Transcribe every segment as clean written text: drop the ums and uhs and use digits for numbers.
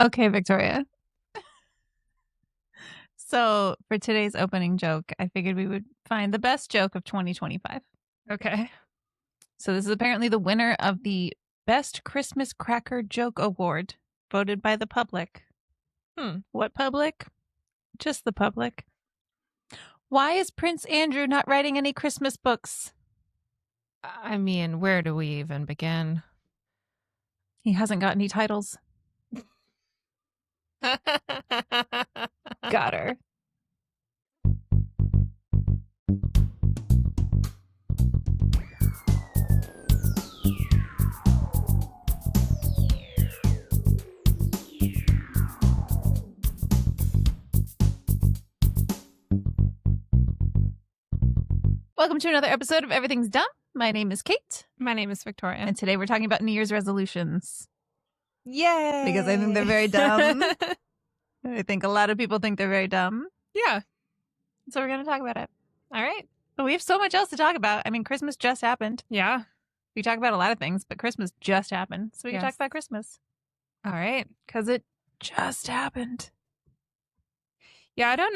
Okay, Victoria. So for today's opening joke, I figured we would find the best joke of 2025. Okay. So this is apparently the winner of the Best Christmas Cracker Joke Award, voted by the public. What public? Just the public. Why is Prince Andrew not writing any Christmas books? I mean, where do we even begin? He hasn't got any titles. Got her. Welcome to another episode of Everything's Dumb. My name is Kate. My name is Victoria. And today we're talking about New Year's resolutions. Yay! Because I think they're very dumb. I think a lot of people think they're very dumb. Yeah. So we're going to talk about it. All right. But we have so much else to talk about. I mean, Christmas just happened. Yeah. We talk about a lot of things, but Christmas just happened. So we can talk about Christmas. All right. Because it just happened. Yeah, I don't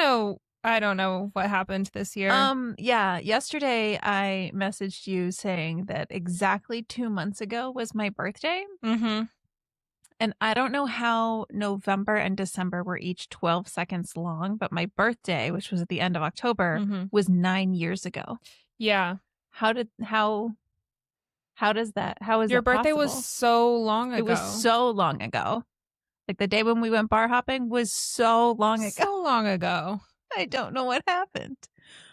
know what happened this year. Yeah. Yesterday I messaged you saying that exactly 2 months ago was my birthday. Mm-hmm. And I don't know how November and December were each 12 seconds long, but my birthday, which was at the end of October, was 9 years ago. Yeah. How is that? How is your that birthday possible? was so long ago. It was so long ago. Like the day when we went bar hopping was so long ago. So long ago. I don't know what happened.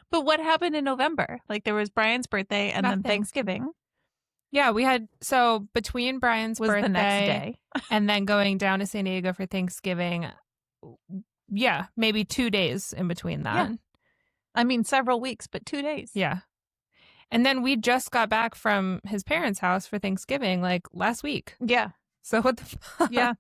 But what happened in November? Like there was Brian's birthday and then Thanksgiving. Yeah, we had, so between Brian's birthday the next day and then going down to San Diego for Thanksgiving, yeah, maybe 2 days in between that. Yeah. I mean, several weeks, but 2 days. Yeah. And then we just got back from his parents' house for Thanksgiving, like last week. Yeah. So what the fuck? Yeah.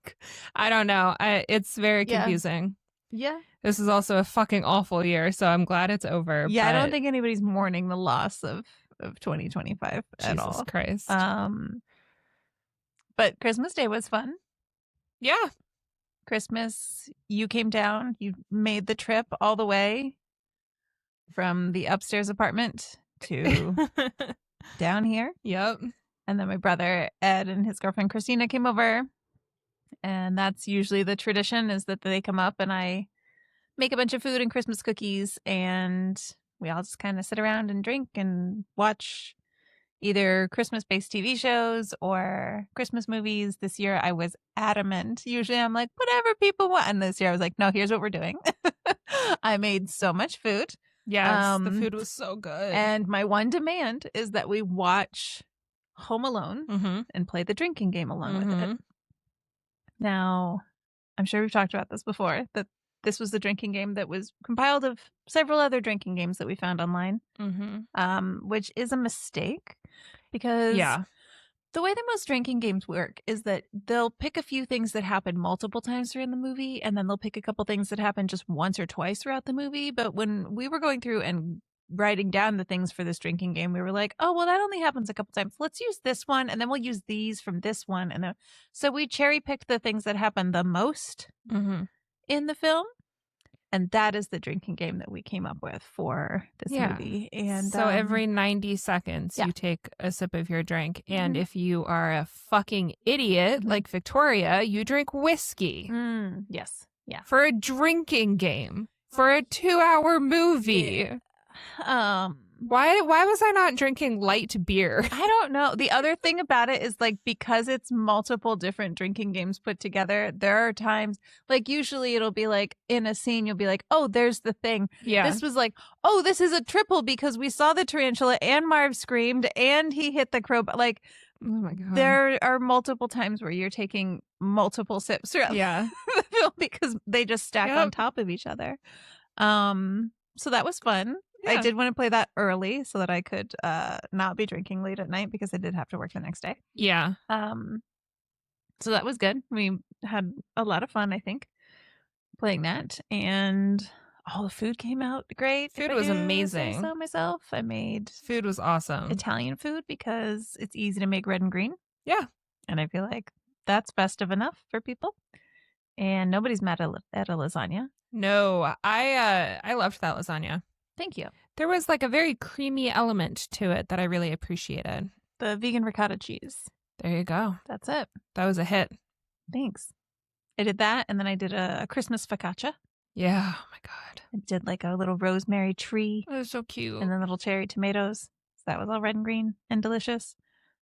I don't know. It's very confusing. Yeah. This is also a fucking awful year, so I'm glad it's over. Yeah, I don't think anybody's mourning the loss of 2025 at all. Jesus Christ. But Christmas Day was fun. Yeah. Christmas, you came down, you made the trip all the way from the upstairs apartment to down here. Yep. And then my brother Ed and his girlfriend Christina came over. And that's usually the tradition, is that they come up and I make a bunch of food and Christmas cookies, and we all just kind of sit around and drink and watch either Christmas-based TV shows or Christmas movies. This year I was adamant. Usually I'm like, whatever people want. And this year I was like, no, here's what we're doing. I made so much food. Yes, the food was so good. And my one demand is that we watch Home Alone and play the drinking game along with it. Now, I'm sure we've talked about this before, that this was the drinking game that was compiled of several other drinking games that we found online, which is a mistake because the way that most drinking games work is that they'll pick a few things that happen multiple times during the movie, and then they'll pick a couple things that happen just once or twice throughout the movie. But when we were going through and writing down the things for this drinking game, we were like, oh, well, that only happens a couple times. Let's use this one, and then we'll use these from this one. And then, so we cherry picked the things that happen the most in the film. And that is the drinking game that we came up with for this movie. And so every 90 seconds, you take a sip of your drink. And if you are a fucking idiot like Victoria, you drink whiskey. Yes. Yeah. For a drinking game. For a 2-hour movie. Why was I not drinking light beer? I don't know. The other thing about it is, like, because it's multiple different drinking games put together, there are times, like, usually it'll be like in a scene, you'll be like, oh, there's the thing. Yeah. This was like, oh, this is a triple because we saw the tarantula and Marv screamed and he hit the crowbar. Like, oh my God. There are multiple times where you're taking multiple sips throughout the film because they just stack on top of each other. So that was fun. Yeah. I did want to play that early so that I could not be drinking late at night because I did have to work the next day. Yeah. So that was good. We had a lot of fun, I think, playing that. And all the food came out great. Food was amazing. So myself, I made food was awesome. Italian food because it's easy to make red and green. Yeah. And I feel like that's festive enough for people. And nobody's mad at a lasagna. No, I loved that lasagna. Thank you. There was like a very creamy element to it that I really appreciated. The vegan ricotta cheese. There you go. That's it. That was a hit. Thanks. I did that, and then I did a Christmas focaccia. Yeah. Oh my God. I did like a little rosemary tree. That was so cute. And then little cherry tomatoes. So that was all red and green and delicious.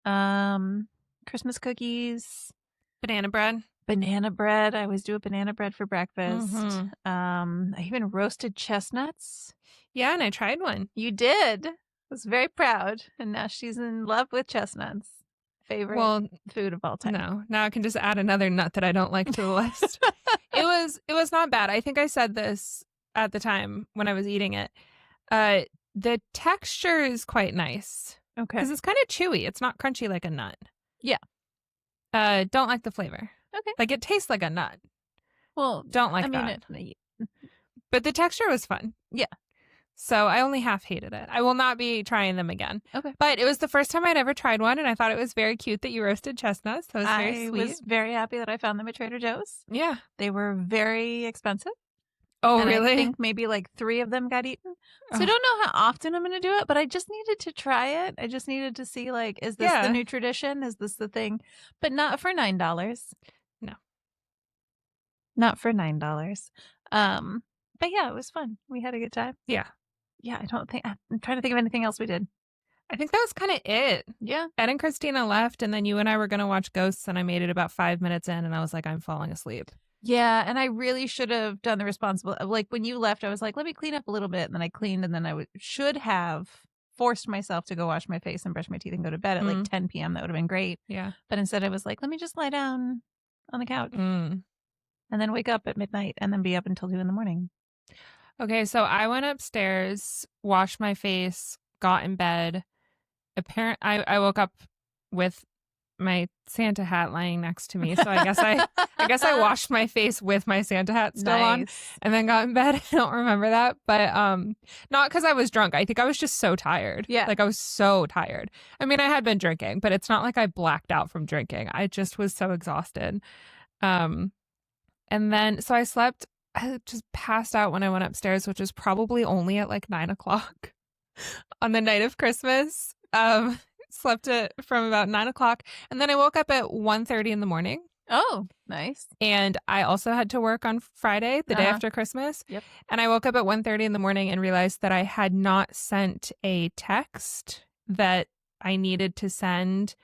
Christmas cookies. Banana bread. Banana bread. I always do a banana bread for breakfast. Mhm. I even roasted chestnuts. Yeah, and I tried one. You did. I was very proud. And now she's in love with chestnuts. Favorite food of all time. No, now I can just add another nut that I don't like to the list. It was not bad. I think I said this at the time when I was eating it. The texture is quite nice. Okay. Because it's kind of chewy. It's not crunchy like a nut. Yeah. Don't like the flavor. Okay. Like it tastes like a nut. Well, don't like that. But the texture was fun. Yeah. So I only half hated it. I will not be trying them again. Okay. But it was the first time I'd ever tried one, and I thought it was very cute that you roasted chestnuts. That was very sweet. I was very happy that I found them at Trader Joe's. Yeah. They were very expensive. Oh, and really? I think maybe like 3 of them got eaten. So I don't know how often I'm going to do it, but I just needed to try it. I just needed to see, like, is this the new tradition? Is this the thing? But not for $9. No. Not for $9. But yeah, it was fun. We had a good time. Yeah. Yeah, I'm trying to think of anything else we did. I think that was kind of it. Yeah. Ed and Christina left, and then you and I were going to watch Ghosts, and I made it about 5 minutes in, and I was like, I'm falling asleep. Yeah, and I really should have done the responsible. Like, when you left, I was like, let me clean up a little bit, and then I cleaned, and then I should have forced myself to go wash my face and brush my teeth and go to bed at like 10 p.m. That would have been great. Yeah. But instead, I was like, let me just lie down on the couch and then wake up at midnight and then be up until 2 a.m. Okay, so I went upstairs, washed my face, got in bed. I woke up with my Santa hat lying next to me, so I guess I washed my face with my Santa hat still on, and then got in bed. I don't remember that, but not because I was drunk. I think I was just so tired. Yeah, like I was so tired. I mean, I had been drinking, but it's not like I blacked out from drinking. I just was so exhausted. And then so I slept. I just passed out when I went upstairs, which was probably only at like 9 o'clock on the night of Christmas. Slept from about 9 o'clock, and then I woke up at 1:30 in the morning. Oh, nice. And I also had to work on Friday, the day after Christmas. Yep. And I woke up at 1:30 in the morning and realized that I had not sent a text that I needed to send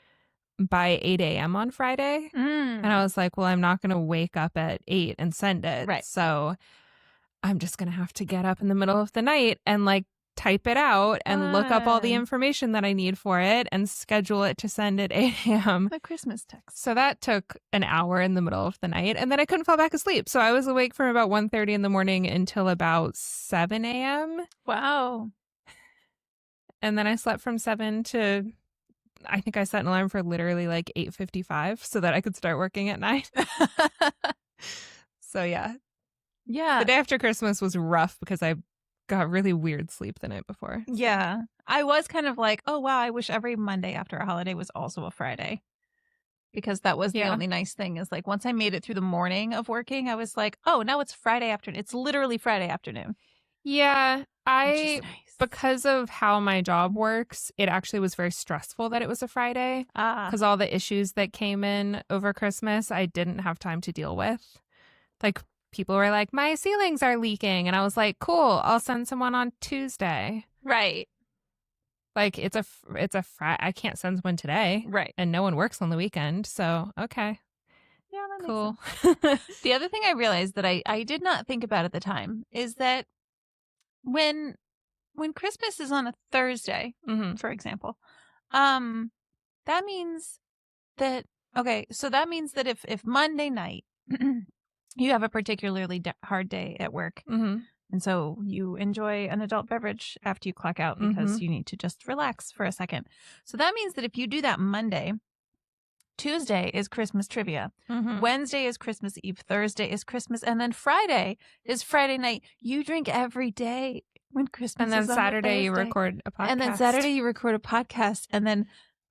by 8 a.m. on Friday. And I was like, well, I'm not going to wake up at 8 and send it. Right. So I'm just going to have to get up in the middle of the night and like type it out and look up all the information that I need for it and schedule it to send at 8 a.m. The Christmas text. So that took an hour in the middle of the night, and then I couldn't fall back asleep. So I was awake from about 1:30 in the morning until about 7 a.m. Wow. And then I slept from 7 to, I think I set an alarm for literally like 8:55 so that I could start working at 9. So yeah. Yeah. The day after Christmas was rough because I got really weird sleep the night before. Yeah. I was kind of like, oh, wow, I wish every Monday after a holiday was also a Friday. Because that was the only nice thing is like once I made it through the morning of working, I was like, oh, now it's Friday afternoon. It's literally Friday afternoon. Yeah. Because of how my job works, it actually was very stressful that it was a Friday. Because all the issues that came in over Christmas, I didn't have time to deal with. Like, people were like, my ceilings are leaking. And I was like, cool, I'll send someone on Tuesday. Right. Like, it's a Friday. I can't send someone today. Right. And no one works on the weekend. So, okay. Yeah, that cool. Makes sense. The other thing I realized that I did not think about at the time is that when Christmas is on a Thursday, for example, that means that, so that means that if Monday night you have a particularly hard day at work, and so you enjoy an adult beverage after you clock out because you need to just relax for a second. So that means that if you do that Monday, Tuesday is Christmas trivia, Wednesday is Christmas Eve, Thursday is Christmas, and then Friday is Friday night. You drink every day when Christmas is on And then Saturday you record a podcast. And then Saturday you record a podcast, and then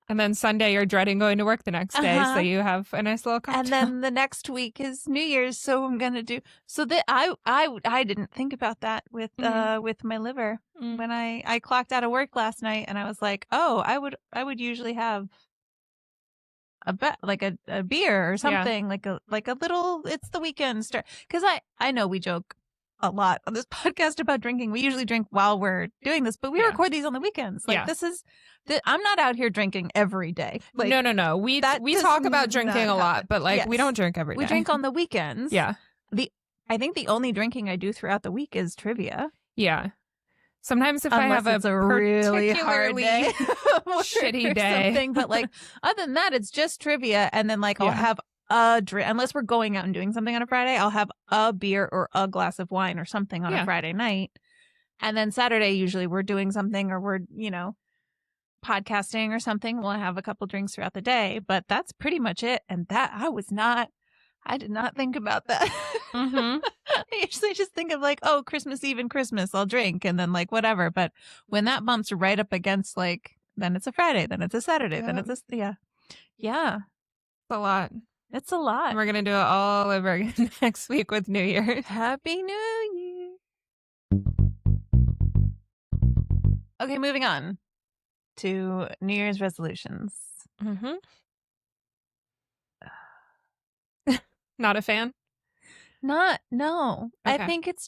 And then Sunday, you're dreading going to work the next day, so you have a nice little cocktail. And then the next week is New Year's, so I'm gonna do. So that I didn't think about that with my liver when I clocked out of work last night, and I was like, oh, I would usually have a beer or something, like a little. It's the weekend start, because I know we joke a lot on this podcast about drinking. We usually drink while we're doing this, but we record these on the weekends. Like this is. I'm not out here drinking every day. Like, no. We talk about drinking a lot, but like we don't drink every day. We drink on the weekends. Yeah. I think the only drinking I do throughout the week is trivia. Yeah. Sometimes if I have a really hard day, shitty day, something, but like other than that, it's just trivia, and then like I'll have a drink. Unless we're going out and doing something on a Friday, I'll have a beer or a glass of wine or something on a Friday night, and then Saturday usually we're doing something or we're podcasting or something. We'll have a couple drinks throughout the day, but that's pretty much it. And that I did not think about that. I usually just think of like, oh, Christmas Eve and Christmas, I'll drink, and then like whatever. But when that bumps right up against like, then it's a Friday, then it's a Saturday, then it's a yeah. It's a lot. It's a lot. And we're gonna do it all over again next week with New Year's. Happy New Year. Okay, moving on to New Year's resolutions. Not a fan? No. Okay. I think it's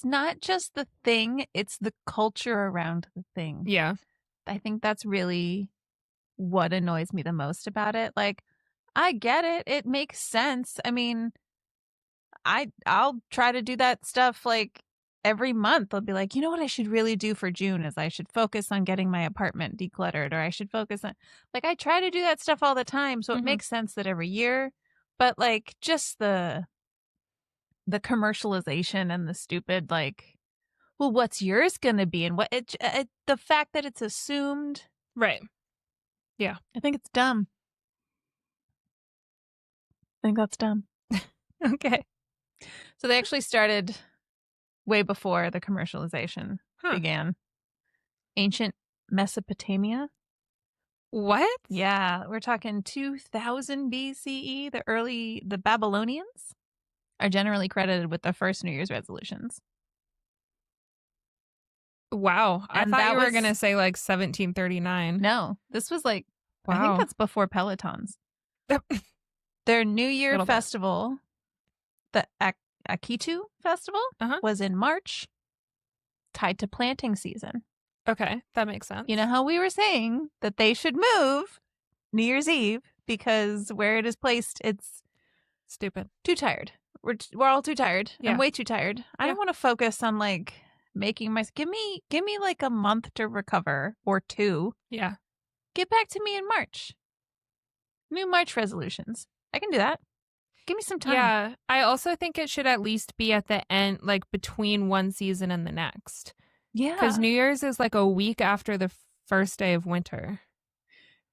not just the thing, it's the culture around the thing. Yeah. I think that's really what annoys me the most about it. Like, I get it. It makes sense. I mean, I'll try to do that stuff like every month. I'll be like, you know what I should really do for June is I should focus on getting my apartment decluttered, or I should focus on, like, I try to do that stuff all the time. So it makes sense that every year. But like just the commercialization and the stupid like, well, what's yours going to be, and what the fact that it's assumed, right? Yeah, I think it's dumb. I think that's dumb. Okay. So they actually started way before the commercialization began. Ancient Mesopotamia. What? Yeah, we're talking 2000 BCE. The Babylonians are generally credited with the first New Year's resolutions. Wow. I thought you were going to say like 1739. No, this was like, I think that's before Pelotons. Their New Year festival, the Akitu festival, was in March, tied to planting season. Okay, that makes sense. You know how we were saying that they should move New Year's Eve because where it is placed, it's stupid. Too tired. We're all too tired. Yeah. I'm way too tired. I don't want to focus on like making my give me like a month to recover or two. Yeah. Get back to me in March. New March resolutions. I can do that. Give me some time. Yeah. I also think it should at least be at the end, like between one season and the next. Yeah. Because New Year's is like a week after the first day of winter.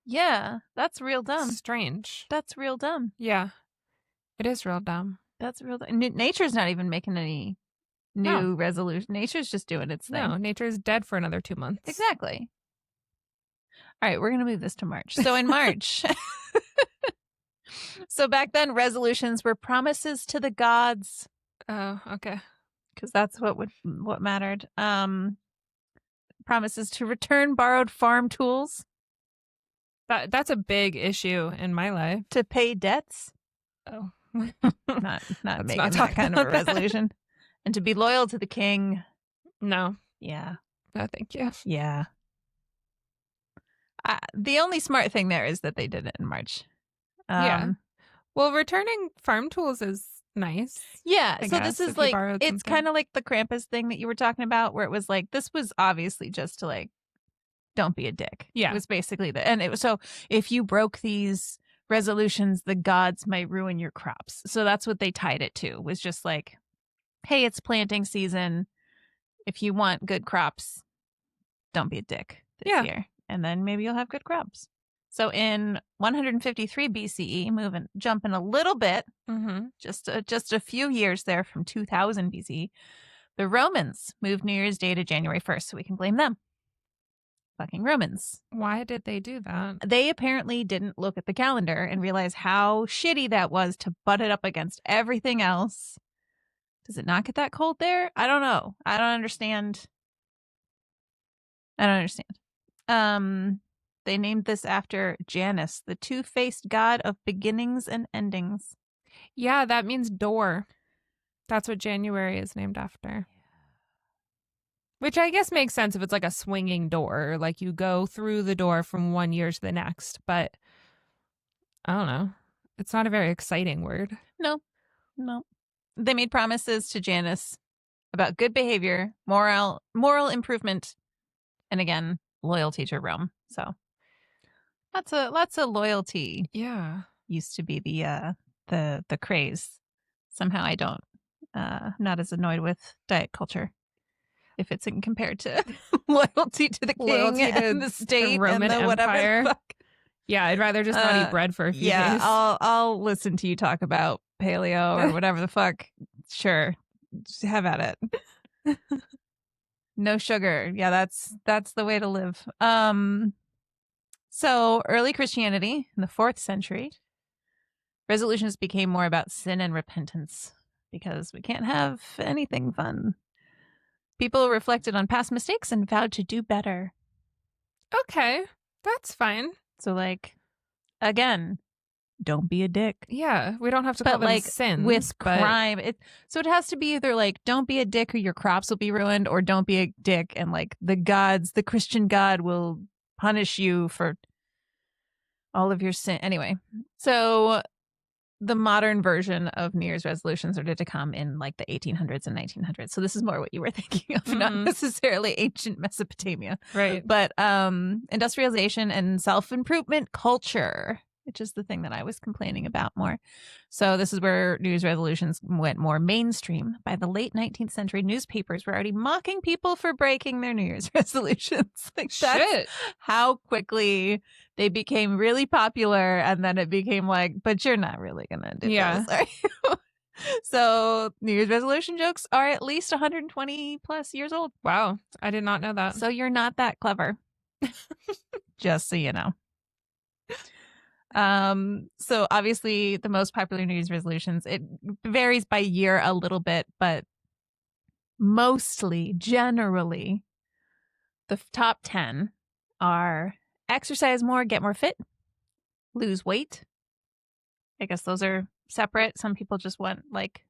Yeah. That's real dumb. Strange. That's real dumb. Yeah. It is real dumb. That's real dumb. Nature's not even making any new resolution. Nature's just doing its thing. No, nature's dead for another 2 months. Exactly. All right, we're going to move this to March. So in March. So back then, resolutions were promises to the gods. Oh, okay. Because that's what mattered. Promises to return borrowed farm tools. That's a big issue in my life. To pay debts. Oh. not making that kind of a resolution. And to be loyal to the king. No. Yeah. No, thank you. Yeah. The only smart thing there is that they did it in March. Yeah. Well, returning farm tools is nice. Yeah. So this is like, it's kind of like the Krampus thing that you were talking about, where it was like, this was obviously just to like, don't be a dick. Yeah. It was basically and it was, so if you broke these resolutions, the gods might ruin your crops. So that's what they tied it to, was just like, hey, it's planting season. If you want good crops, don't be a dick this year. And then maybe you'll have good crops. So in 153 BCE, jumping a little bit, just a few years there from 2000 BCE, the Romans moved New Year's Day to January 1st, so we can blame them. fucking Romans. Why did they do that? They apparently didn't look at the calendar and realize how shitty that was to butt it up against everything else. Does it not get that cold there? I don't know. I don't understand. They named this after Janus, the two-faced god of beginnings and endings. Yeah, that means door. That's what January is named after. Which I guess makes sense if it's like a swinging door. Like you go through the door from one year to the next. But I don't know. It's not a very exciting word. No. They made promises to Janus about good behavior, moral improvement, and again, loyalty to Rome. So lots of loyalty. Yeah. Used to be the craze. Somehow I don't not as annoyed with diet culture if it's in compared to loyalty to the king and the state Roman and the whatever Empire. the fuck. Yeah, I'd rather just not eat bread for a few days. I'll listen to you talk about paleo or whatever the fuck. Sure. Just have at it. No sugar. Yeah, that's the way to live. So early Christianity in the 4th century, resolutions became more about sin and repentance because we can't have anything fun. People reflected on past mistakes and vowed to do better. Okay, that's fine. So, like, again, don't be a dick. Yeah, we don't have to call them sins. With crime. So it has to be either like, don't be a dick or your crops will be ruined, or don't be a dick and like the Christian God will punish you for all of your sin. Anyway, so the modern version of New Year's resolutions are to come in like the 1800s and 1900s. So this is more what you were thinking of, not necessarily ancient Mesopotamia. Right. But industrialization and self-improvement culture, which is the thing that I was complaining about more. So this is where New Year's resolutions went more mainstream. By the late 19th century, newspapers were already mocking people for breaking their New Year's resolutions. Like that's how quickly they became really popular, and then it became like, but you're not really gonna do this, are you? So New Year's resolution jokes are at least 120 plus years old. Wow, I did not know that. So you're not that clever. Just so you know. So obviously the most popular New Year's resolutions, it varies by year a little bit, but mostly, generally, the top 10 are exercise more, get more fit, lose weight. I guess those are separate. Some people just want like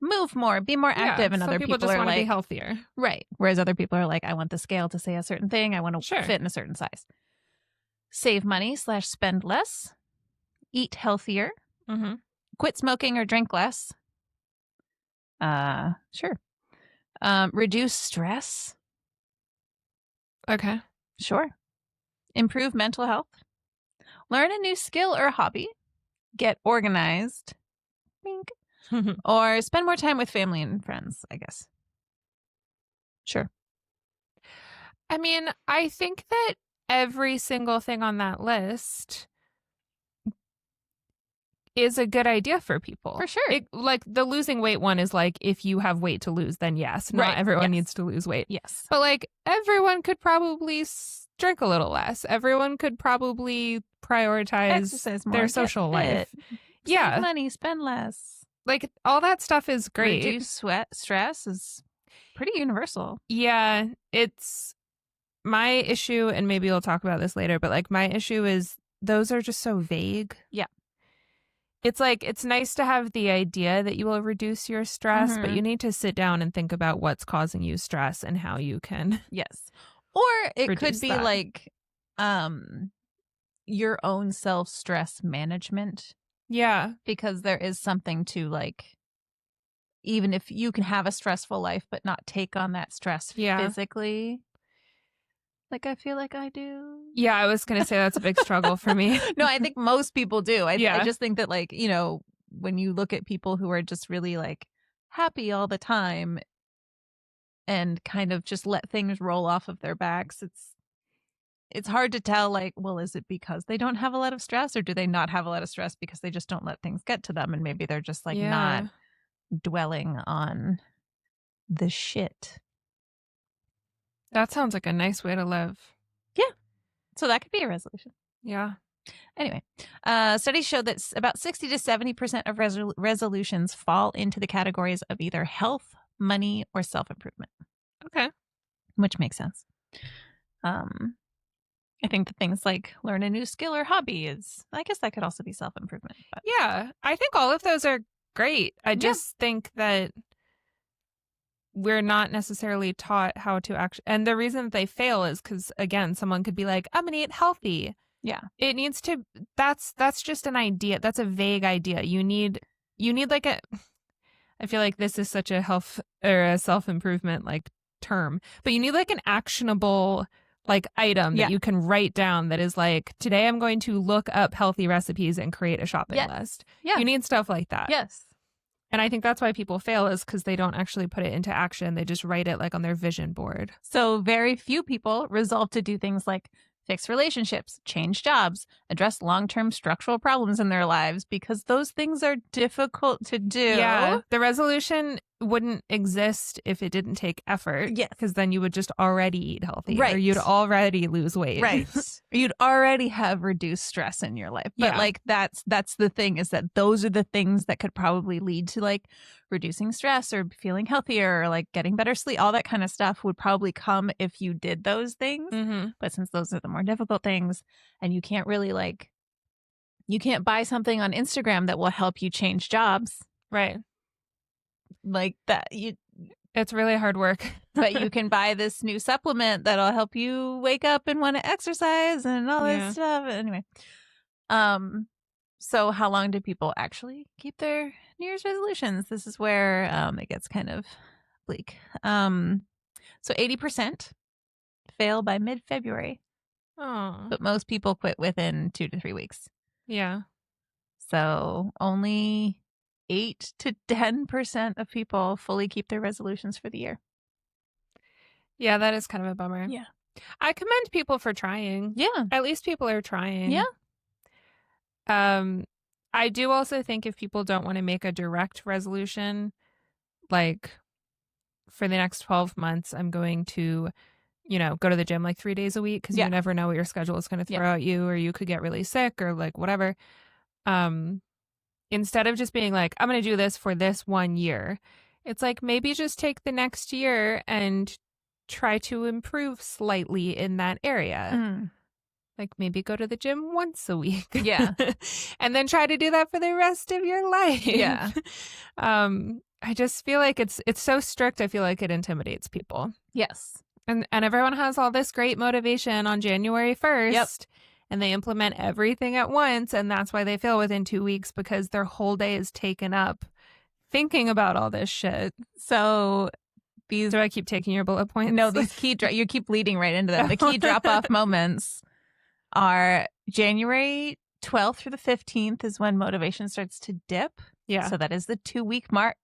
move more, be more active, and other people just are want to like be healthier. Right. Whereas other people are like, I want the scale to say a certain thing. I want to fit in a certain size. Save money / spend less. Eat healthier. Quit smoking or drink less. Sure. Reduce stress. Okay. Sure. Improve mental health. Learn a new skill or hobby. Get organized. Wink. Or spend more time with family and friends, I guess. Sure. I mean, I think that every single thing on that list is a good idea for people. For sure. Like the losing weight one is like, if you have weight to lose, then yes. Not everyone needs to lose weight. Yes. But like everyone could probably drink a little less. Everyone could probably prioritize their social life. Save money, spend less. Like all that stuff is great. Reduce stress is pretty universal. Yeah, it's my issue, and maybe we'll talk about this later, but like my issue is those are just so vague. Yeah. It's like, it's nice to have the idea that you will reduce your stress, but you need to sit down and think about what's causing you stress and how you can. Yes. Or it could be that. like your own self-stress management. Yeah. Because there is something to like, even if you can have a stressful life, but not take on that stress physically. Like I feel like I do. Yeah, I was going to say that's a big struggle for me. No, I think most people do. I just think that like, you know, when you look at people who are just really like happy all the time and kind of just let things roll off of their backs, it's hard to tell like, well, is it because they don't have a lot of stress, or do they not have a lot of stress because they just don't let things get to them, and maybe they're just like not dwelling on the shit. That sounds like a nice way to live. Yeah. So that could be a resolution. Yeah. Anyway, studies show that about 60 to 70% of resolutions fall into the categories of either health, money, or self-improvement. Okay. Which makes sense. I think that things like learn a new skill or hobby I guess that could also be self-improvement. But. Yeah, I think all of those are great. I just think that we're not necessarily taught how to actually, and the reason that they fail is because, again, someone could be like, I'm gonna eat healthy. Yeah. It needs to, that's just an idea. That's a vague idea. You need like I feel like this is such a health or a self-improvement like term, but you need like an actionable like item that you can write down that is like, today I'm going to look up healthy recipes and create a shopping list. Yeah. You need stuff like that. Yes. And I think that's why people fail, is because they don't actually put it into action. They just write it like on their vision board. So very few people resolve to do things like fix relationships, change jobs, address long-term structural problems in their lives, because those things are difficult to do. Yeah. The resolution wouldn't exist if it didn't take effort. Yes. Because then you would just already eat healthy. Right. Or you'd already lose weight. Right. You'd already have reduced stress in your life. But like that's the thing, is that those are the things that could probably lead to like reducing stress or feeling healthier or like getting better sleep. All that kind of stuff would probably come if you did those things. Mm-hmm. But since those are the more difficult things, and you can't really like, you can't buy something on Instagram that will help you change jobs. Right. Like that, it's really hard work. But you can buy this new supplement that'll help you wake up and want to exercise and all this stuff. Anyway, so how long do people actually keep their New Year's resolutions? This is where it gets kind of bleak. So 80% fail by mid-February. Oh. But most people quit within 2 to 3 weeks. Yeah. So only 8 to 10% of people fully keep their resolutions for the year. Yeah, that is kind of a bummer. Yeah. I commend people for trying. Yeah. At least people are trying. Yeah. I do also think if people don't want to make a direct resolution, like for the next 12 months, I'm going to, go to the gym like 3 days a week, because you never know what your schedule is going to throw at you, or you could get really sick or like whatever. Instead of just being like, I'm going to do this for this 1 year, it's like maybe just take the next year and try to improve slightly in that area. Mm. Like maybe go to the gym once a week. Yeah. And then try to do that for the rest of your life. Yeah. I just feel like it's so strict. I feel like it intimidates people. Yes. And everyone has all this great motivation on January 1st. Yep. And they implement everything at once. And that's why they fail within 2 weeks, because their whole day is taken up thinking about all this shit. So do I keep taking your bullet points? No, these you keep leading right into them. The key drop-off moments are January 12th through the 15th is when motivation starts to dip. Yeah. So that is the 2-week mark.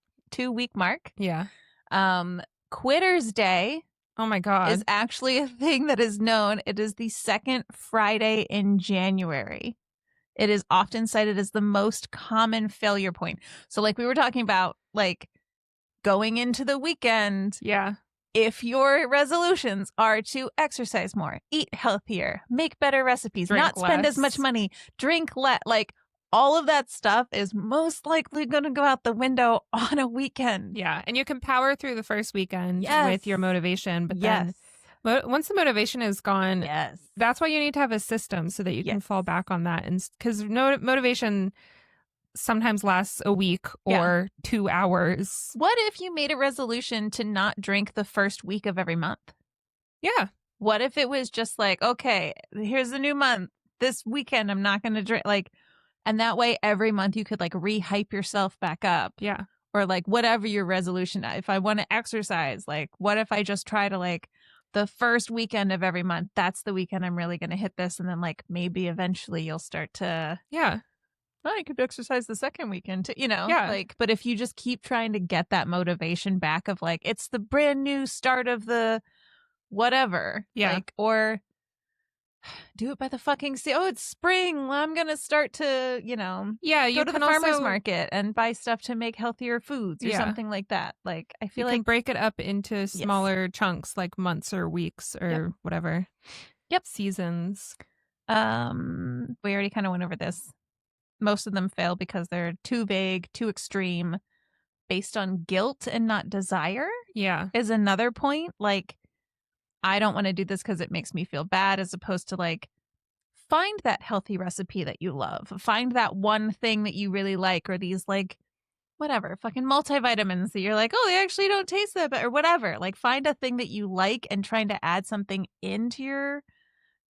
Yeah. Quitter's Day. Oh my God. Is actually a thing that is known. It is the second Friday in January. It is often cited as the most common failure point. So like we were talking about, like going into the weekend. Yeah. If your resolutions are to exercise more, eat healthier, make better recipes, not spend as much money, drink less, like all of that stuff is most likely going to go out the window on a weekend. Yeah. And you can power through the first weekend with your motivation. But then once the motivation is gone, that's why you need to have a system so that you can fall back on that. And because motivation sometimes lasts a week or 2 hours. What if you made a resolution to not drink the first week of every month? Yeah. What if it was just like, okay, here's the new month. This weekend, I'm not going to drink. Like, and that way every month you could like re-hype yourself back up. Yeah. Or like whatever your resolution. If I want to exercise, like what if I just try to like the first weekend of every month, that's the weekend I'm really going to hit this. And then like maybe eventually you'll start to. Yeah. Well, you could exercise the second weekend too, like, but if you just keep trying to get that motivation back of like, it's the brand new start of the whatever. Yeah. Like, or do it by the fucking sea. Oh, it's spring. I'm going to start to, go to the farmer's market and buy stuff to make healthier foods or something like that. Like, I feel you like can break it up into smaller chunks, like months or weeks or whatever. seasons? We already kind of went over this. Most of them fail because they're too vague, too extreme, based on guilt and not desire. Yeah. Is another point. Like, I don't want to do this because it makes me feel bad, as opposed to like, find that healthy recipe that you love. Find that one thing that you really like, or these like, whatever, fucking multivitamins that you're like, oh, they actually don't taste that bad, or whatever. Like, find a thing that you like and trying to add something into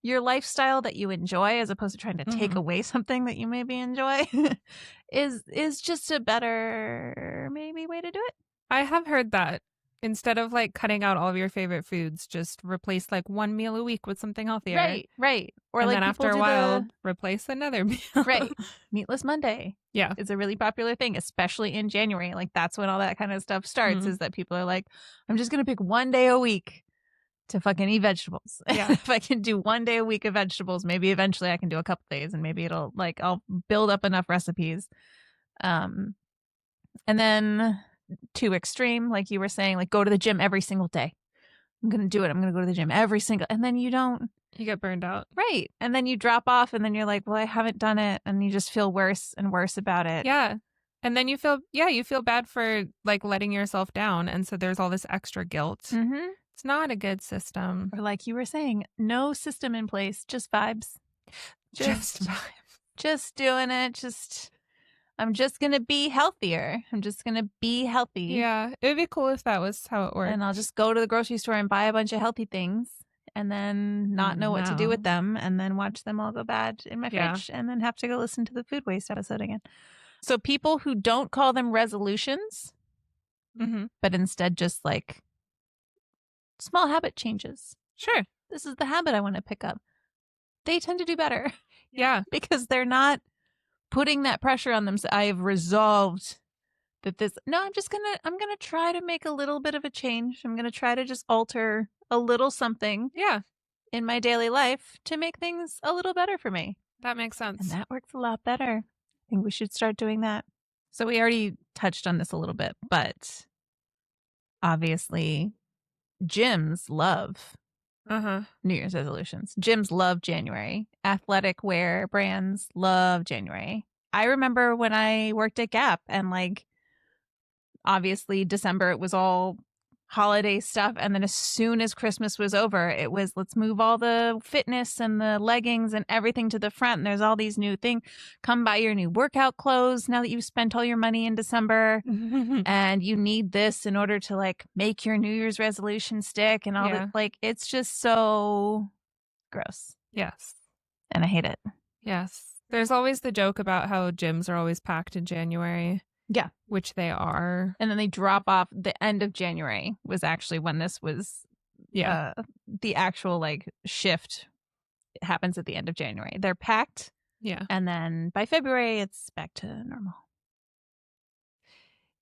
your lifestyle that you enjoy, as opposed to trying to take away something that you maybe enjoy, is just a better maybe way to do it. I have heard that. Instead of like cutting out all of your favorite foods, just replace like one meal a week with something healthier. Right. Or and like then people after a do while, replace another meal. Right. Meatless Monday. Yeah. Is a really popular thing, especially in January. Like, that's when all that kind of stuff starts, is that people are like, I'm just going to pick one day a week to fucking eat vegetables. Yeah. If I can do one day a week of vegetables, maybe eventually I can do a couple days, and maybe it'll like, I'll build up enough recipes. And then too extreme, like you were saying, like go to the gym every single day. I'm going to do it. I'm going to go to the gym every single, and then you get burned out. Right. And then you drop off, and then you're like, well, I haven't done it. And you just feel worse and worse about it. Yeah. And then you feel bad for like letting yourself down. And so there's all this extra guilt. Mm-hmm. It's not a good system. Or like you were saying, no system in place, just vibes. Just vibes. Just doing it. I'm just going to be healthier. I'm just going to be healthy. Yeah. It would be cool if that was how it worked. And I'll just go to the grocery store and buy a bunch of healthy things, and then not know what to do with them, and then watch them all go bad in my fridge, and then have to go listen to the food waste episode again. So people who don't call them resolutions, but instead just like small habit changes. Sure. This is the habit I want to pick up. They tend to do better. Yeah. Because they're not putting that pressure on them. So I have resolved that I'm going to try to make a little bit of a change. I'm going to try to just alter a little something in my daily life to make things a little better for me. That makes sense. And that works a lot better. I think we should start doing that. So we already touched on this a little bit, but obviously gyms love New Year's resolutions. Gyms love January. Athletic wear brands love January. I remember when I worked at Gap, and like, obviously December, it was all holiday stuff. And then as soon as Christmas was over, it was, let's move all the fitness and the leggings and everything to the front. And there's all these new things. Come buy your new workout clothes now that you've spent all your money in December. And you need this in order to like make your New Year's resolution stick and all that. Like, it's just so gross. Yes. And I hate it. Yes. There's always the joke about how gyms are always packed in January. Yeah. Which they are. And then they drop off. The end of January was actually when this was, the actual like shift happens at the end of January. They're packed. Yeah. And then by February, it's back to normal.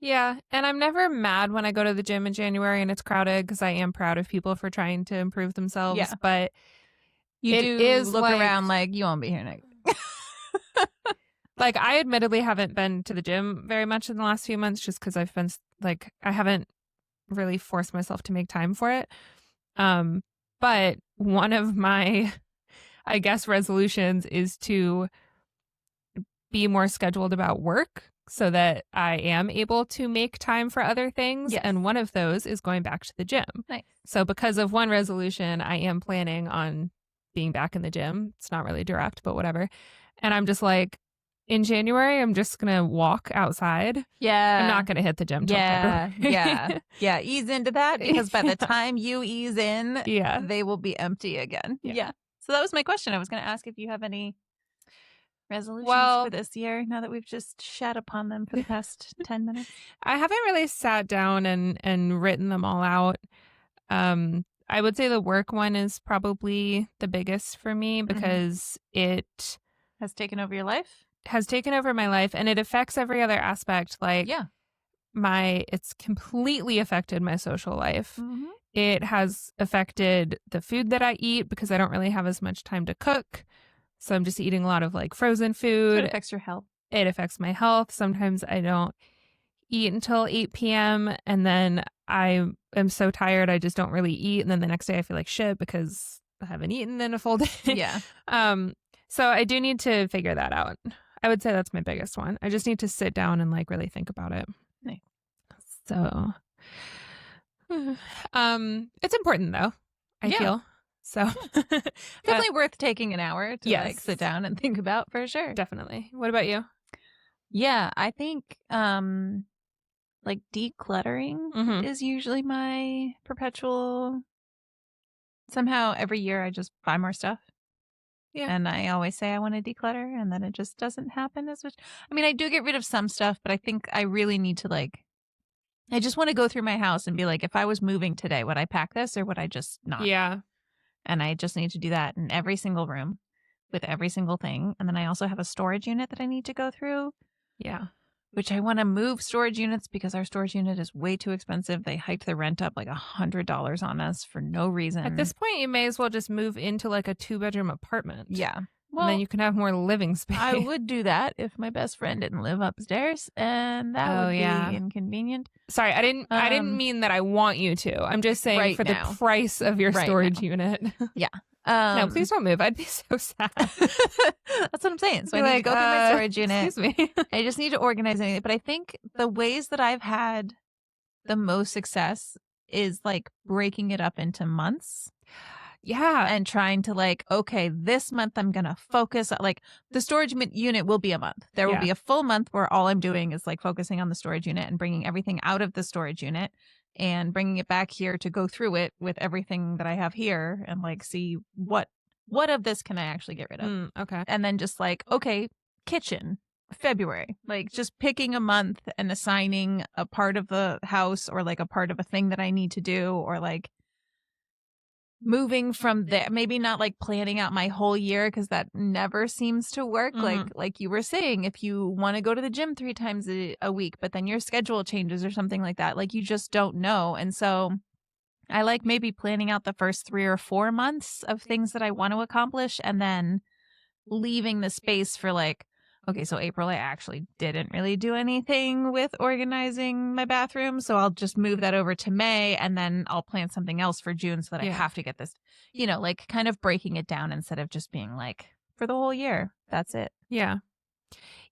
Yeah. And I'm never mad when I go to the gym in January and it's crowded, because I am proud of people for trying to improve themselves. Yeah. But you do look around like, you won't be here next. Like, I admittedly haven't been to the gym very much in the last few months, just because I've been like, I haven't really forced myself to make time for it. But one of my, I guess, resolutions is to be more scheduled about work so that I am able to make time for other things. Yes. And one of those is going back to the gym. Nice. So because of one resolution, I am planning on being back in the gym. It's not really direct, but whatever. And I'm just like, in January, I'm just going to walk outside. Yeah. I'm not going to hit the gym till February. Yeah. Ease into that, because by the time you ease in, they will be empty again. Yeah. So that was my question. I was going to ask if you have any resolutions for this year, now that we've just shat upon them for the past 10 minutes. I haven't really sat down and written them all out. I would say the work one is probably the biggest for me, because it has taken over your life. Has taken over my life, and it affects every other aspect. Like, it's completely affected my social life. It has affected the food that I eat, because I don't really have as much time to cook. So I'm just eating a lot of like frozen food. So it affects your health. It affects my health. Sometimes I don't eat until 8 p.m. and then I am so tired I just don't really eat. And then the next day I feel like shit because haven't eaten in a full day. Yeah. So I do need to figure that out. I would say that's my biggest one. I just need to sit down and like really think about it. Nice. So, it's important though, I feel. So definitely worth taking an hour to yes. like sit down and think about for sure. Definitely. What about you? Yeah, I think like decluttering is usually my perpetual. Somehow every year I just buy more stuff. Yeah. And I always say I want to declutter and then it just doesn't happen as much. I mean, I do get rid of some stuff, but I think I really need to like, I just want to go through my house and be like, if I was moving today, would I pack this or would I just not? Yeah. And I just need to do that in every single room with every single thing. And then I also have a storage unit that I need to go through. Yeah. Which I want to move storage units because our storage unit is way too expensive. They hiked the rent up like $100 on us for no reason. At this point, you may as well just move into like a 2-bedroom apartment. Yeah. Well, and then you can have more living space. I would do that if my best friend didn't live upstairs, and that would be inconvenient. Sorry, I didn't mean that I want you to. I'm just saying for the price of your storage unit. Yeah. No, please don't move. I'd be so sad. That's what I'm saying. So I need to go through my storage unit. Excuse me. I just need to organize anything. But I think the ways that I've had the most success is like breaking it up into months. Yeah. And trying to like, okay, this month I'm going to focus. Like the storage unit will be a month. There will be a full month where all I'm doing is like focusing on the storage unit and bringing everything out of the storage unit and bringing it back here to go through it with everything that I have here and like see what of this can I actually get rid of. Okay. And then just like, okay, kitchen, February, like just picking a month and assigning a part of the house or like a part of a thing that I need to do or like moving from there, maybe not like planning out my whole year because that never seems to work. Like you were saying, if you want to go to the gym 3 times a week, but then your schedule changes or something like that, like you just don't know. And so I like maybe planning out the first 3 or 4 months of things that I want to accomplish and then leaving the space for like, okay, so April, I actually didn't really do anything with organizing my bathroom. So I'll just move that over to May and then I'll plan something else for June so that I have to get this, you know, like kind of breaking it down instead of just being like for the whole year. That's it. Yeah.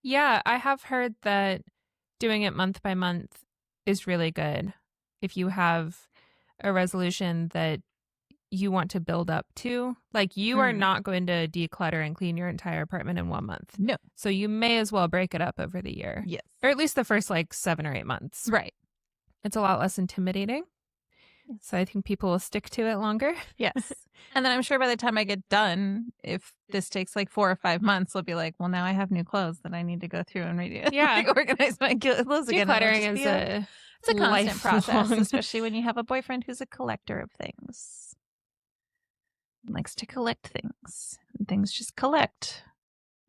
Yeah. I have heard that doing it month by month is really good. If you have a resolution that you want to build up to, like you are not going to declutter and clean your entire apartment in 1 month. No. So you may as well break it up over the year. Yes. Or at least the first like 7 or 8 months. Right. It's a lot less intimidating. So I think people will stick to it longer. Yes. And then I'm sure by the time I get done, if this takes like 4 or 5 months, I'll be like, well, now I have new clothes that I need to go through and redo. Yeah. Like, organize my clothes again. Decluttering is it's a constant process, especially when you have a boyfriend who's a collector of things. Likes to collect things. And things just collect.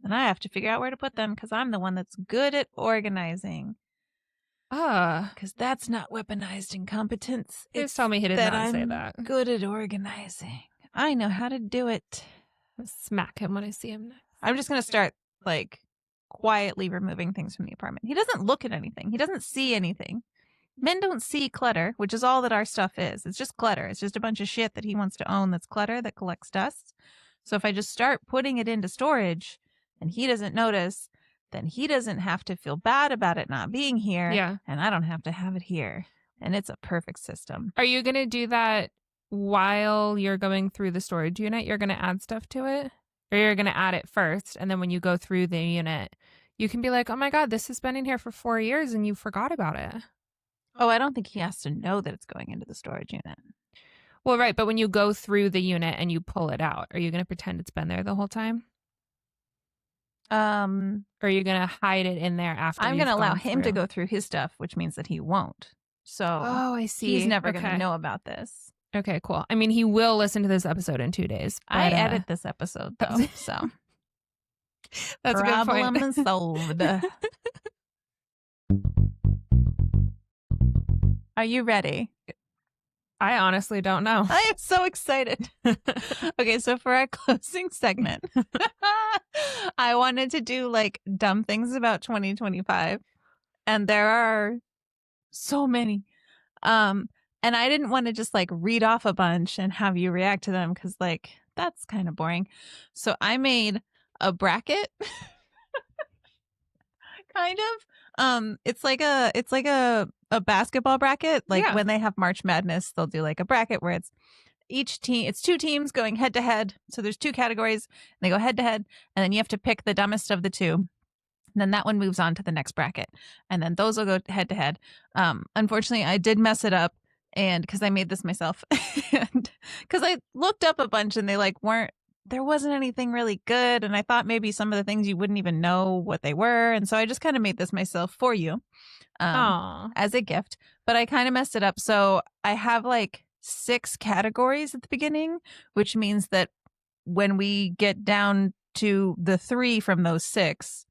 And I have to figure out where to put them because I'm the one that's good at organizing. Because that's not weaponized incompetence. Please tell me he did not say that. I'm good at organizing. I know how to do it. I'll smack him when I see him next. I'm just going to start like quietly removing things from the apartment. He doesn't look at anything. He doesn't see anything. Men don't see clutter, which is all that our stuff is. It's just clutter. It's just a bunch of shit that he wants to own that's clutter that collects dust. So if I just start putting it into storage and he doesn't notice, then he doesn't have to feel bad about it not being here. Yeah. And I don't have to have it here. And it's a perfect system. Are you going to do that while you're going through the storage unit? You're going to add stuff to it? Or you're going to add it first, and then when you go through the unit, you can be like, oh my God, this has been in here for 4 years and you forgot about it. Oh, I don't think he has to know that it's going into the storage unit. Well, right. But when you go through the unit and you pull it out, are you going to pretend it's been there the whole time? Or are you going to hide it in there after? I'm going to allow him to go through his stuff, which means that he won't. So, I see. He's never going to know about this. Okay, cool. I mean, he will listen to this episode in 2 days. But, I edit this episode, though, so. That's problem a good point. Solved. Are you ready? I honestly don't know. I am so excited. Okay, so for our closing segment, I wanted to do like dumb things about 2025. And there are so many. And I didn't want to just like read off a bunch and have you react to them because like that's kind of boring. So I made a bracket, kind of. It's like a basketball bracket. Like Yeah. when they have March Madness, they'll do like a bracket where it's each team, it's two teams going head to head. So there's two categories, and they go head to head, and then you have to pick the dumbest of the two. And then that one moves on to the next bracket, and then those will go head to head. Unfortunately, I did mess it up, and because I made this myself, and because I looked up a bunch, and they like weren't. There wasn't anything really good, and I thought maybe some of the things you wouldn't even know what they were, and so I just kind of made this myself for you, as a gift. But I kind of messed it up, so I have like 6 categories at the beginning, which means that when we get down to the 3 from those 6,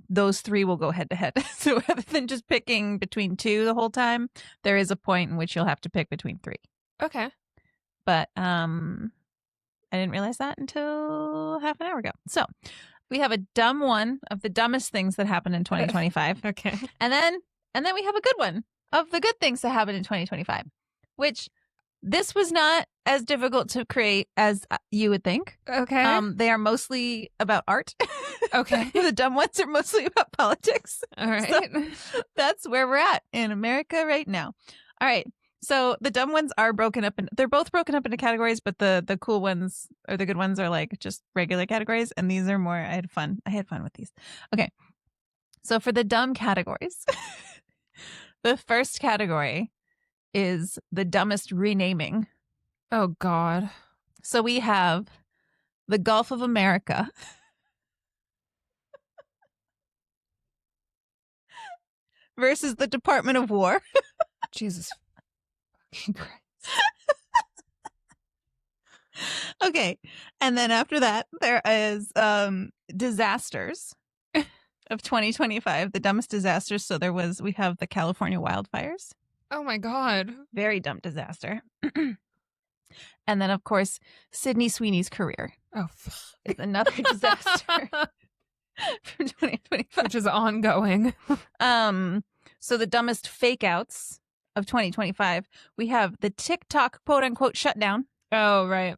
those 3 will go head to head. So rather than just picking between 2 the whole time, there is a point in which you'll have to pick between 3. Okay. But I didn't realize that until half an hour ago. So we have a dumb one of the dumbest things that happened in 2025. Okay. And then we have a good one of the good things that happened in 2025, which this was not as difficult to create as you would think. Okay. They are mostly about art. Okay. The dumb ones are mostly about politics. All right. So that's where we're at in America right now. All right. So the dumb ones are broken up, and they're both broken up into categories, but the cool ones or the good ones are like just regular categories, and these are more. I had fun with these. Okay. So for the dumb categories, the first category is the dumbest renaming. Oh, God. So we have the Gulf of America versus the Department of War. Jesus fucking Christ. Okay. And then after that, there is disasters of 2025, the dumbest disasters. So we have the California wildfires. Oh, my God. Very dumb disaster. And then, of course, Sydney Sweeney's career. Oh, is another disaster from 2025. Which is ongoing. So the dumbest fake outs of 2025, we have the TikTok quote unquote shutdown. Oh, right.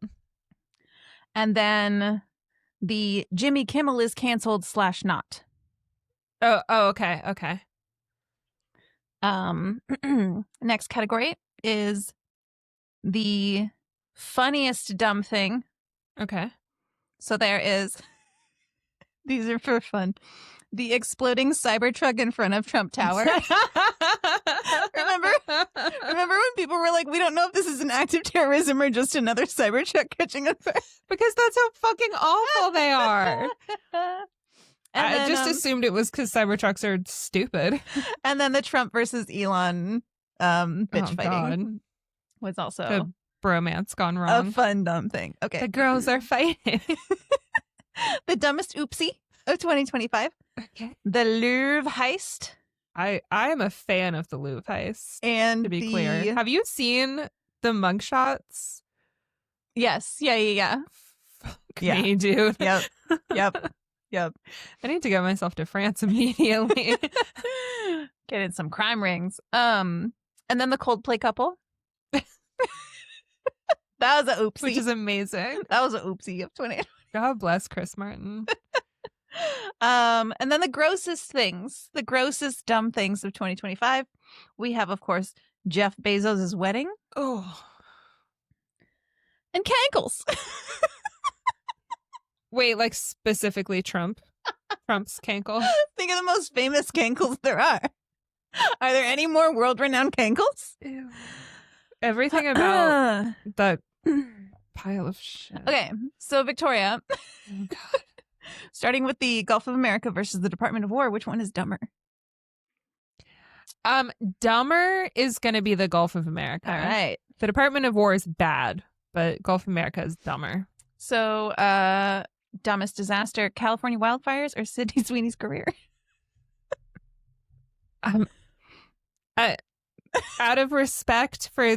And then the Jimmy Kimmel is canceled / not. Oh, okay. Okay. Next category is the funniest dumb thing. Okay. So there is, these are for fun, the exploding Cybertruck in front of Trump Tower. Remember when people were like, we don't know if this is an act of terrorism or just another Cybertruck catching on fire? Because that's how fucking awful they are. I just assumed it was because Cybertrucks are stupid. And then the Trump versus Elon bitch fighting was also the bromance gone wrong. A fun dumb thing. Okay. The girls are fighting. The dumbest oopsie of 2025. Okay. The Louvre heist. I am a fan of the Louvre heist. And to be clear, have you seen the mugshots? Yes. Yeah. Fuck me, dude. Yep. I need to get myself to France immediately. Get in some crime rings. And then the Coldplay couple. That was a oopsie. Which is amazing. That was a oopsie of 20. God bless Chris Martin. And then the grossest dumb things of 2025. We have, of course, Jeff Bezos' wedding. Oh. And cankles. Wait, like specifically Trump's cankle? Think of the most famous cankles there are. Are there any more world-renowned cankles? Ew. Everything about that pile of shit. Okay, so Victoria. Oh, God. Starting with the Gulf of America versus the Department of War, which one is dumber? Dumber is going to be the Gulf of America. All right. The Department of War is bad, but Gulf of America is dumber. So, dumbest disaster, California wildfires or Sydney Sweeney's career? Out of respect for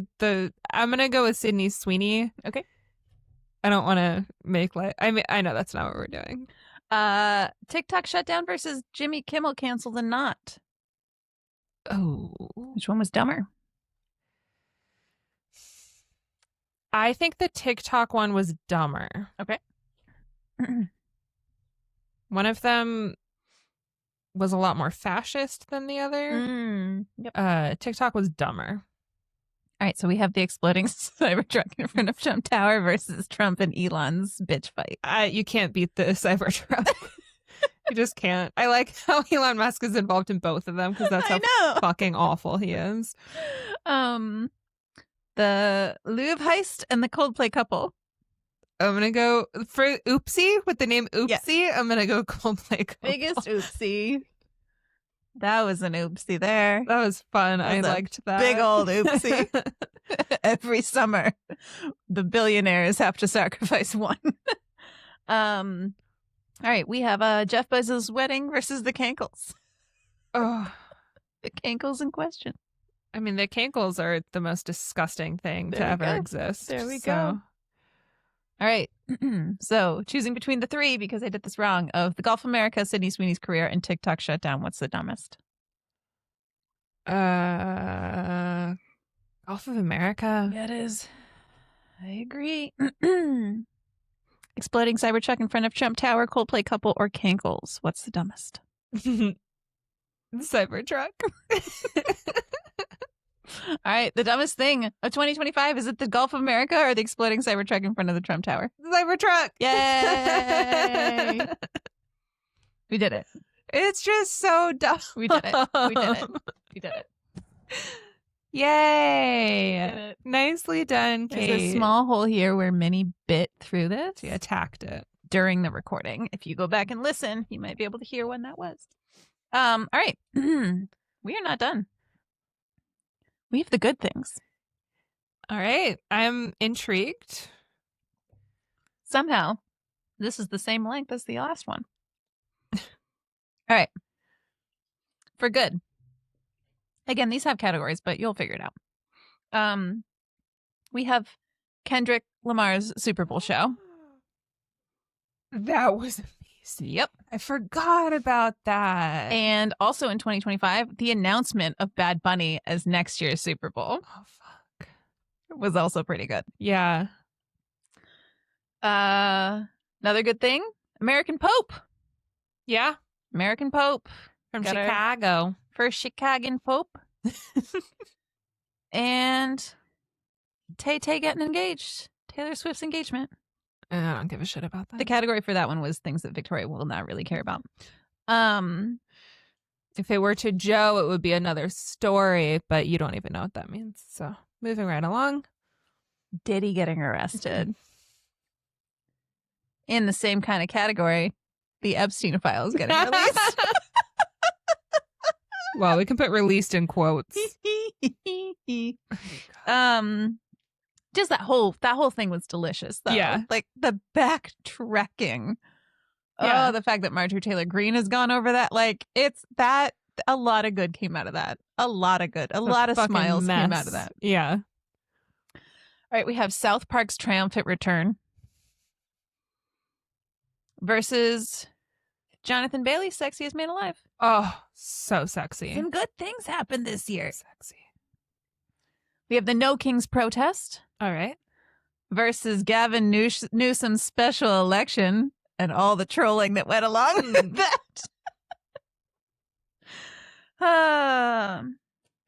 I'm going to go with Sydney Sweeney. Okay. I don't want to make I know that's not what we're doing. TikTok shutdown versus Jimmy Kimmel canceled and not. Oh. Which one was dumber? I think the TikTok one was dumber. Okay. One of them was a lot more fascist than the other. Yep. TikTok was dumber. All right, so we have the exploding Cybertruck in front of Trump Tower versus Trump and Elon's bitch fight. You can't beat the Cybertruck. You just can't. I like how Elon Musk is involved in both of them because that's how fucking awful he is. The Louvre heist and the Coldplay couple. I'm gonna go for Oopsie with the name Oopsie. Yeah. I'm gonna go Coldplay couple. Biggest oopsie. That was an oopsie there. That was fun. I liked that. Big old oopsie. Every summer, the billionaires have to sacrifice one. All right, we have Jeff Bezos' wedding versus the Cankles. Oh, the Cankles in question. I mean, the Cankles are the most disgusting thing to ever exist. There we go. All right. So choosing between the three, because I did this wrong, of the Gulf of America, Sydney Sweeney's career, and TikTok shutdown, what's the dumbest? Gulf of America. Yeah, it is. I agree. Exploding Cybertruck in front of Trump Tower, Coldplay couple, or Cankles? What's the dumbest? The Cybertruck. All right, the dumbest thing of 2025, is it the Gulf of America or the exploding Cybertruck in front of the Trump Tower? Cybertruck! Yay! We did it. It's just so dumb. We did it. We did it. We did it. Yay! Did it. Nicely done, Kate. There's a small hole here where Minnie bit through this. She attacked it during the recording. If you go back and listen, you might be able to hear when that was. All right. We are not done. We have the good things. All right. I'm intrigued. Somehow, this is the same length as the last one. All right. For good. Again, these have categories, but you'll figure it out. We have Kendrick Lamar's Super Bowl show. That was amazing. Yep. I forgot about that. And also in 2025, the announcement of Bad Bunny as next year's Super Bowl. Oh, fuck. Was also pretty good. Yeah. Another good thing, American Pope. Yeah. American Pope. From Chicago. First Chicagan Pope. And Tay-Tay getting engaged. Taylor Swift's engagement. I don't give a shit about that. The category for that one was things that Victoria will not really care about. If it were to Joe, it would be another story, but you don't even know what that means. So moving right along. Diddy getting arrested. In the same kind of category, the Epstein files getting released. Well, we can put released in quotes. Just that whole thing was delicious, though. Yeah. Like the backtracking. Yeah. Oh, the fact that Marjorie Taylor Greene has gone over that. Like, it's that a lot of good came out of that. A lot of good. A lot of smiles came out of that. Yeah. All right, we have South Park's triumphant return versus Jonathan Bailey's Sexiest Man Alive. Oh, so sexy. Some good things happened this year. Sexy. We have the No Kings protest. All right. Versus Gavin Newsom's special election and all the trolling that went along with that.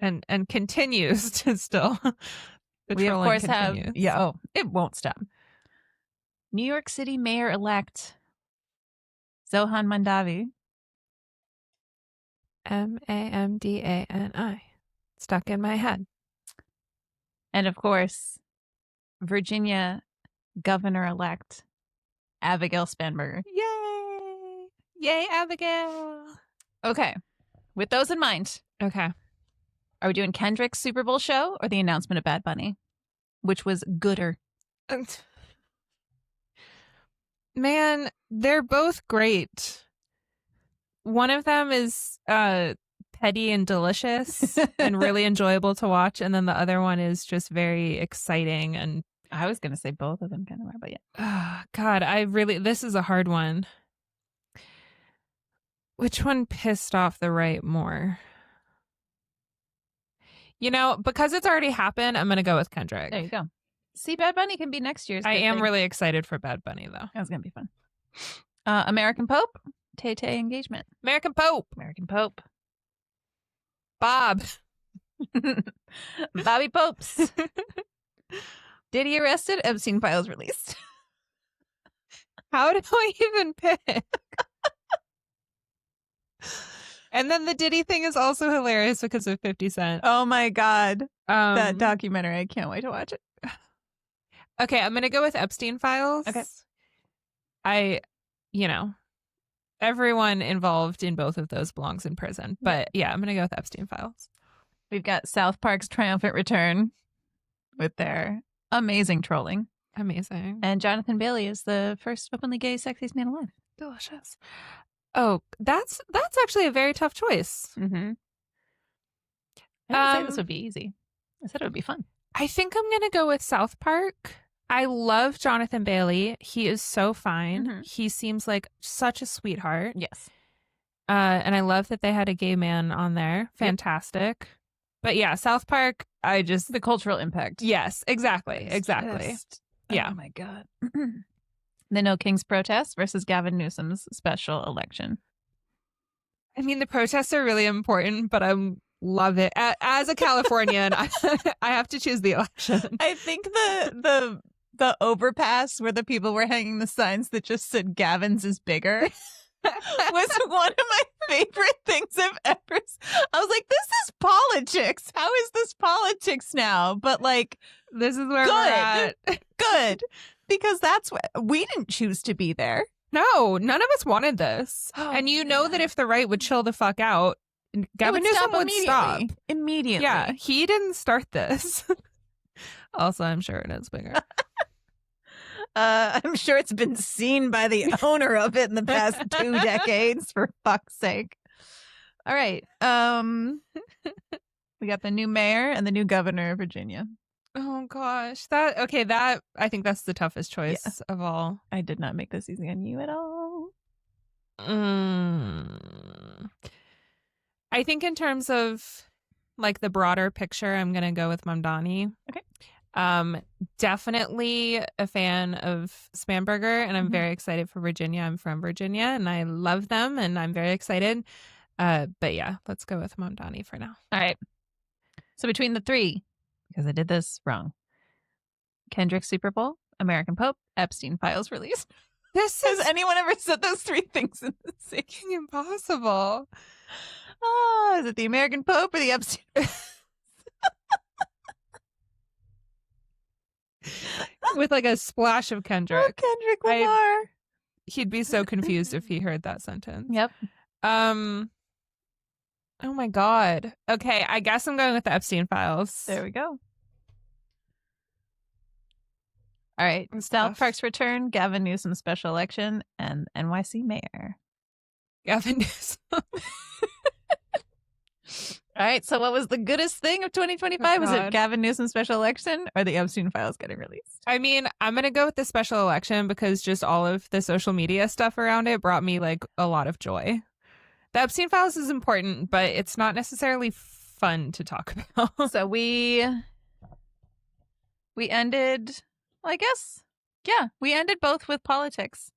And continues to still. We of course continues. It won't stop. New York City Mayor-elect Zohan Mandavi. Mamdani. Stuck in my head. And of course, Virginia Governor-elect Abigail Spanberger. Yay! Yay, Abigail! Okay. With those in mind. Okay. Are we doing Kendrick's Super Bowl show or the announcement of Bad Bunny? Which was gooder? Man, they're both great. One of them is petty and delicious and really enjoyable to watch. And then the other one is just very exciting. And I was going to say both of them kind of are, but yeah. God, this is a hard one. Which one pissed off the right more? You know, because it's already happened, I'm going to go with Kendrick. There you go. See, Bad Bunny can be next year's. I am thing. really excited for Bad Bunny, though. That's going to be fun. American Pope, Tay-Tay engagement. American Pope. American Pope. Bob. Bobby Popes. Diddy arrested, Epstein files released. How do I even pick? And then the Diddy thing is also hilarious because of 50 Cent. Oh my God. That documentary. I can't wait to watch it. Okay, I'm going to go with Epstein files. Okay. Everyone involved in both of those belongs in prison. But yeah, I'm going to go with Epstein files. We've got South Park's triumphant return with their amazing trolling. Amazing. And Jonathan Bailey is the first openly gay sexiest man alive. Delicious. Oh, that's actually a very tough choice. Mm-hmm. I didn't say this would be easy. I said it would be fun. I think I'm going to go with South Park. I love Jonathan Bailey. He is so fine. Mm-hmm. He seems like such a sweetheart. Yes. And I love that they had a gay man on there. Fantastic. Yep. But yeah, South Park, the cultural impact. Yes, exactly. Yeah. Oh my God. The No Kings protest versus Gavin Newsom's special election. I mean, the protests are really important, but I love it. As a Californian, I have to choose the election. I think the overpass where the people were hanging the signs that just said Gavin's is bigger was one of my favorite things I've ever. I was like, this is politics. How is this politics now? But like, this is where we're at. Good. Because that's what we didn't choose to be there. No, none of us wanted this. Oh, and you know that if the right would chill the fuck out, Gavin Newsom would stop. Immediately. Yeah, he didn't start this. Also, I'm sure it is bigger. I'm sure it's been seen by the owner of it in the past 2 decades, for fuck's sake. All right. We got the new mayor and the new governor of Virginia. Oh gosh. I think that's the toughest choice of all. I did not make this easy on you at all. I think in terms of like the broader picture, I'm going to go with Mamdani. Okay. Definitely a fan of Spamberger, and I'm very excited for Virginia. I'm from Virginia and I love them and I'm very excited. But yeah, let's go with Mamdani for now. All right. So between the three, because I did this wrong, Kendrick Super Bowl, American Pope, Epstein files release. Has anyone ever said those 3 things in the same? Impossible. Oh, is it the American Pope or the Epstein? With like a splash of Kendrick. Oh, Kendrick Lamar. He'd be so confused if he heard that sentence. Yep. Oh my God. Okay, I guess I'm going with the Epstein files. There we go. All right. South Park's return, Gavin Newsom's special election, and NYC mayor. Gavin Newsom. All right. So what was the goodest thing of 2025? Was it Gavin Newsom's special election or the Epstein files getting released? I mean, I'm going to go with the special election because just all of the social media stuff around it brought me like a lot of joy. The Epstein files is important, but it's not necessarily fun to talk about. So we ended, well, I guess, yeah, we ended both with politics.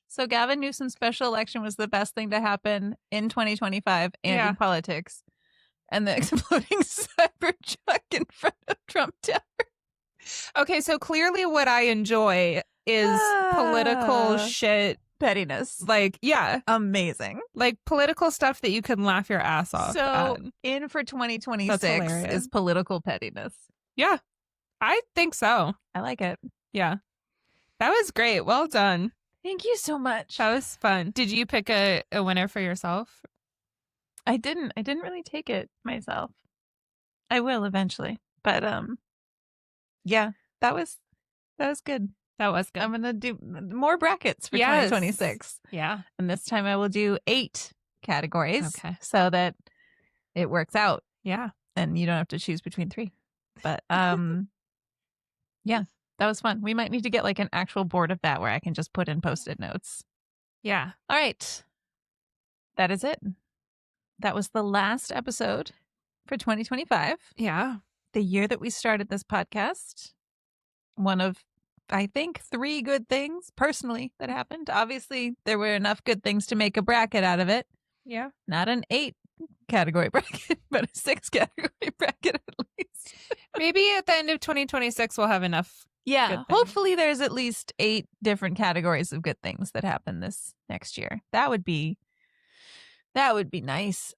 So Gavin Newsom's special election was the best thing to happen in 2025 and in politics. And the exploding Cybertruck in front of Trump Tower. Okay, so clearly what I enjoy is political shit. Pettiness. Like, yeah. Amazing. Like political stuff that you can laugh your ass off at. In for 2026 is political pettiness. Yeah, I think so. I like it. Yeah. That was great. Well done. Thank you so much. That was fun. Did you pick a winner for yourself? I didn't really take it myself. I will eventually. But yeah, that was good. That was good. I'm going to do more brackets for 2026. Yeah. And this time I will do 8 categories so that it works out. Yeah. And you don't have to choose between 3. But yeah, that was fun. We might need to get like an actual board of that where I can just put in Post-it notes. Yeah. All right. That is it. That was the last episode for 2025. Yeah. The year that we started this podcast one of, I think, 3 good things personally that happened. Obviously, there were enough good things to make a bracket out of it. Yeah. Not an 8 category bracket, but a 6 category bracket at least. Maybe at the end of 2026, we'll have enough. Yeah. Hopefully there's at least 8 different categories of good things that happen this next year. That would be nice.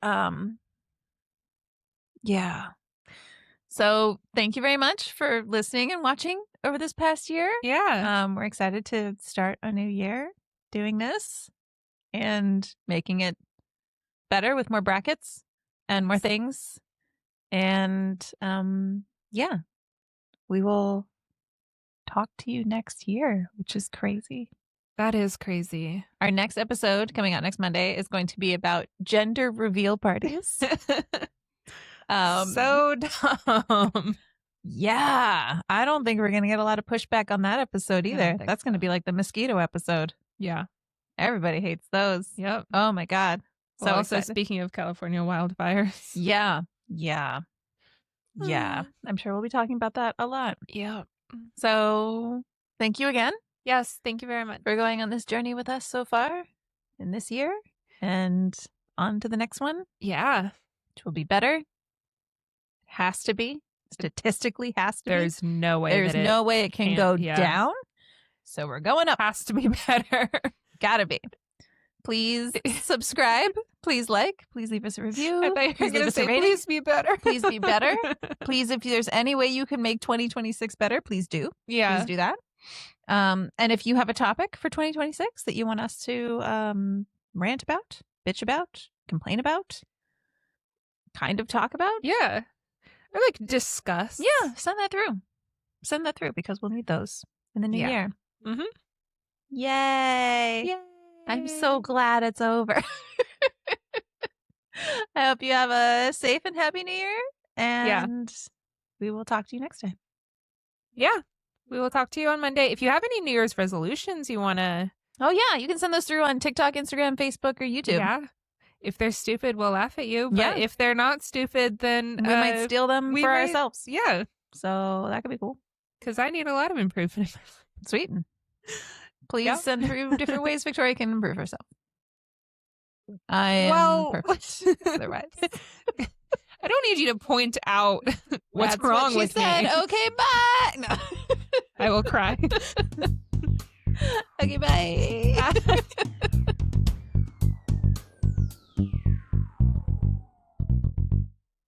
Yeah. So thank you very much for listening and watching over this past year. Yeah. We're excited to start a new year doing this and making it better with more brackets and more things. And yeah, we will talk to you next year, which is crazy. That is crazy. Our next episode coming out next Monday is going to be about gender reveal parties. So dumb. Yeah. I don't think we're going to get a lot of pushback on that episode either. That's going to be like the mosquito episode. Yeah. Everybody hates those. Yep. Oh my God. So also speaking of California wildfires. Yeah. Yeah. Yeah. I'm sure we'll be talking about that a lot. Yeah. So thank you again. Yes. Thank you very much for going on this journey with us so far in this year, and on to the next one. Yeah. Which will be better. Has to be. Statistically has to There's be. No way. There's no way it can go down. So we're going up. Has to be better. Gotta be. Please subscribe. Please like. Please leave us a review. I thought you were going to say, please be better. Please be better. Please, if there's any way you can make 2026 better, please do. Yeah. Please do that. And if you have a topic for 2026 that you want us to rant about, bitch about, complain about, kind of talk about. Yeah. Or like discuss. Yeah. Send that through. Send that through because we'll need those in the new year. Mm-hmm. Yay. Yay. I'm so glad it's over. I hope you have a safe and happy new year. And we will talk to you next time. Yeah. We will talk to you on Monday. If you have any New Year's resolutions you want to... Oh, yeah. You can send those through on TikTok, Instagram, Facebook, or YouTube. Yeah. If they're stupid, we'll laugh at you. But if they're not stupid, then... we might steal them for ourselves. Yeah. So that could be cool. Because I need a lot of improvement. Sweet. Please send through different ways Victoria can improve herself. I am perfect. Otherwise. I don't need you to point out what's wrong with me. Okay, bye. No. I will cry. Okay, bye.